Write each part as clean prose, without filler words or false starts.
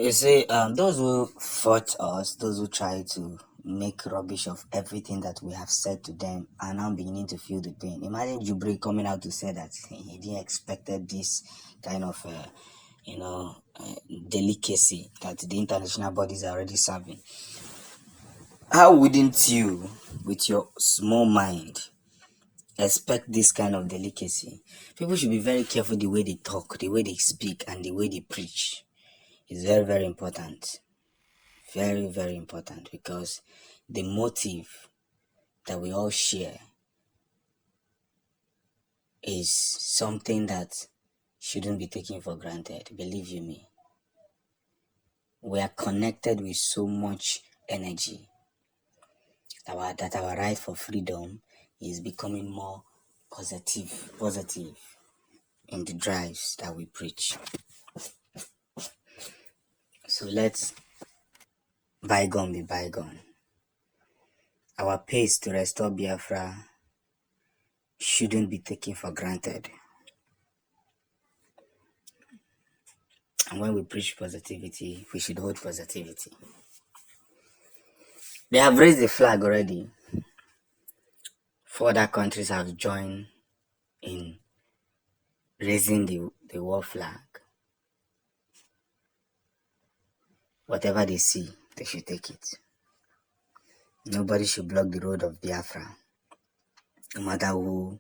You see, those who fought us, those who try to make rubbish of everything that we have said to them, are now beginning to feel the pain. Imagine Jubri coming out to say that he didn't expected this kind of, you know, delicacy that the international bodies are already serving. How wouldn't you, with your small mind, expect this kind of delicacy? People should be very careful the way they talk, the way they speak, and the way they preach. It's very, very important. Very, very important, because the motive that we all share is something that shouldn't be taken for granted. Believe you me. We are connected with so much energy that our right for freedom is becoming more positive in the drives that we preach. So let's bygone be bygone. Our pace to restore Biafra shouldn't be taken for granted. And when we preach positivity, we should hold positivity. They have raised the flag already. 4 other countries have joined in raising the war flag. Whatever they see, they should take it. Nobody should block the road of Biafra. No matter who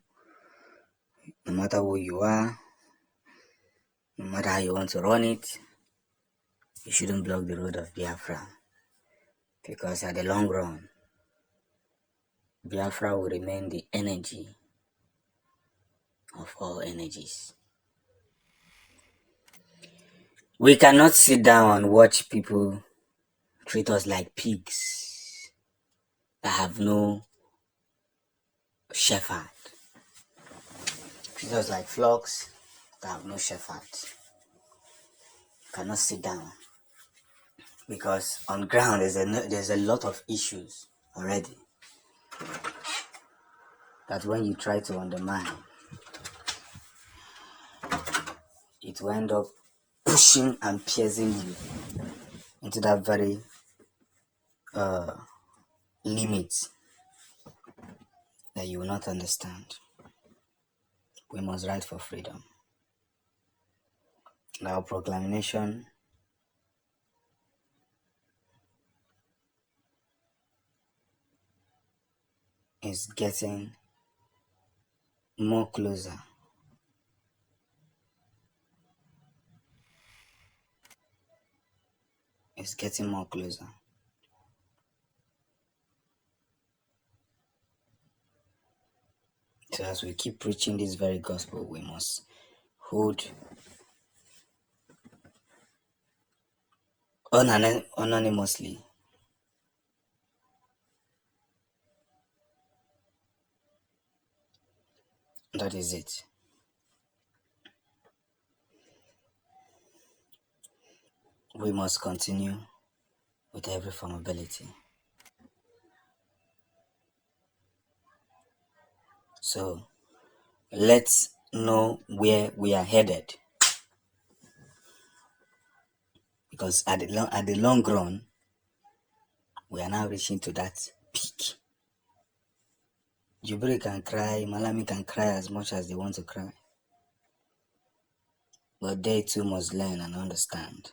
you are, no matter how you want to run it, you shouldn't block the road of Biafra. Because at the long run, Biafra will remain the energy of all energies. We cannot sit down and watch people treat us like pigs that have no shepherd. Treat us like flocks that have no shepherd. Cannot sit down, because on ground there's a lot of issues already that when you try to undermine, it will end up pushing and piercing you into that very limit that you will not understand. We must fight for freedom. And our proclamation is getting more closer. It's getting more closer. So as we keep preaching this very gospel, we must hold anonymously. That is it. We must continue with every formability. So let's know where we are headed, because at the long run, we are now reaching to that peak. Jubilee can cry, Malami can cry as much as they want to cry, but they too must learn and understand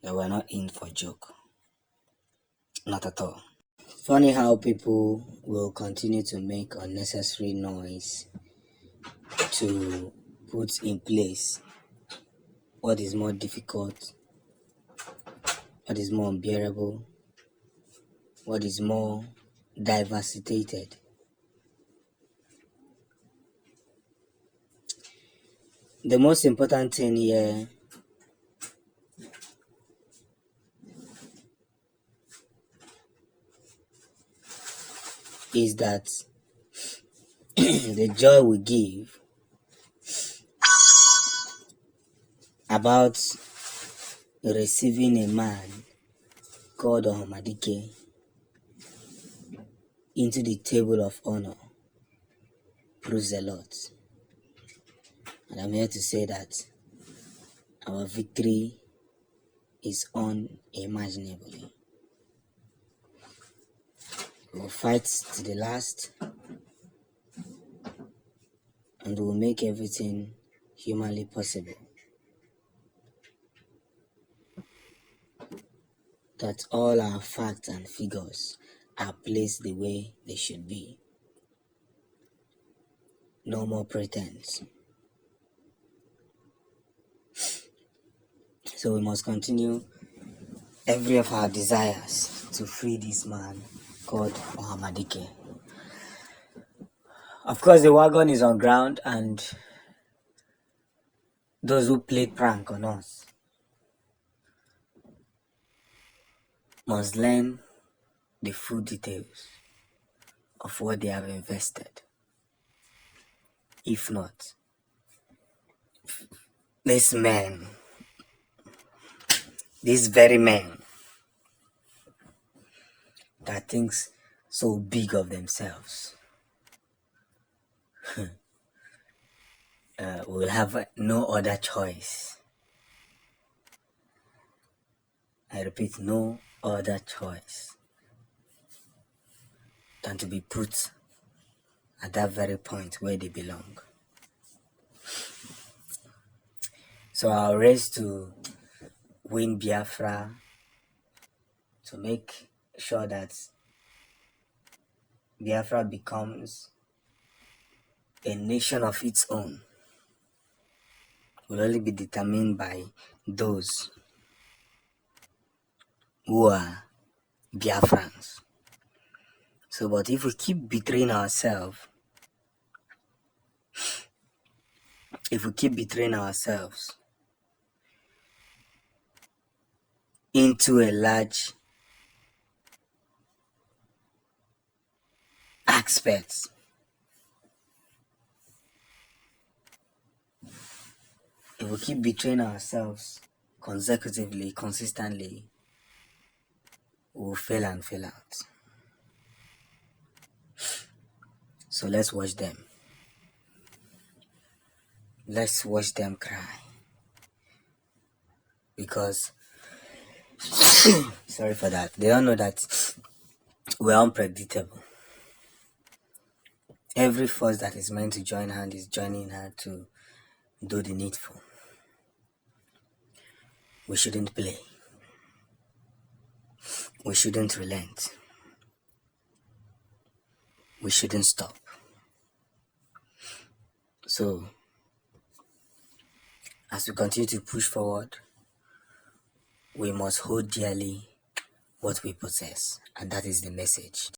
that we're not in for joke. Not at all. Funny how people will continue to make unnecessary noise to put in place what is more difficult, what is more unbearable, what is more diversitated. The most important thing here is that the joy we give about receiving a man called Ohamadike into the table of honor proves a lot. And I'm here to say that our victory is unimaginable. We'll fight to the last and we'll make everything humanly possible. That all our facts and figures are placed the way they should be. No more pretense. So we must continue every of our desires to free this man called Ohamadike. Of course, the wagon is on ground, and those who played prank on us must learn the full details of what they have invested. If not, these very men that thinks so big of themselves, will have no other choice. I repeat, no other choice than to be put at that very point where they belong. So our race to win Biafra, to make sure that Biafra becomes a nation of its own, will only be determined by those who are Biafrans. So, but if we keep betraying ourselves, into a large aspect, if we keep betraying ourselves consecutively, consistently, we will fail and fail out. So let's watch them. Let's watch them cry. Because, sorry for that, they don't know that we're unpredictable. Every force that is meant to join hand is joining hand to do the needful. We shouldn't play. We shouldn't relent. We shouldn't stop. So, as we continue to push forward, we must hold dearly what we possess, and that is the message.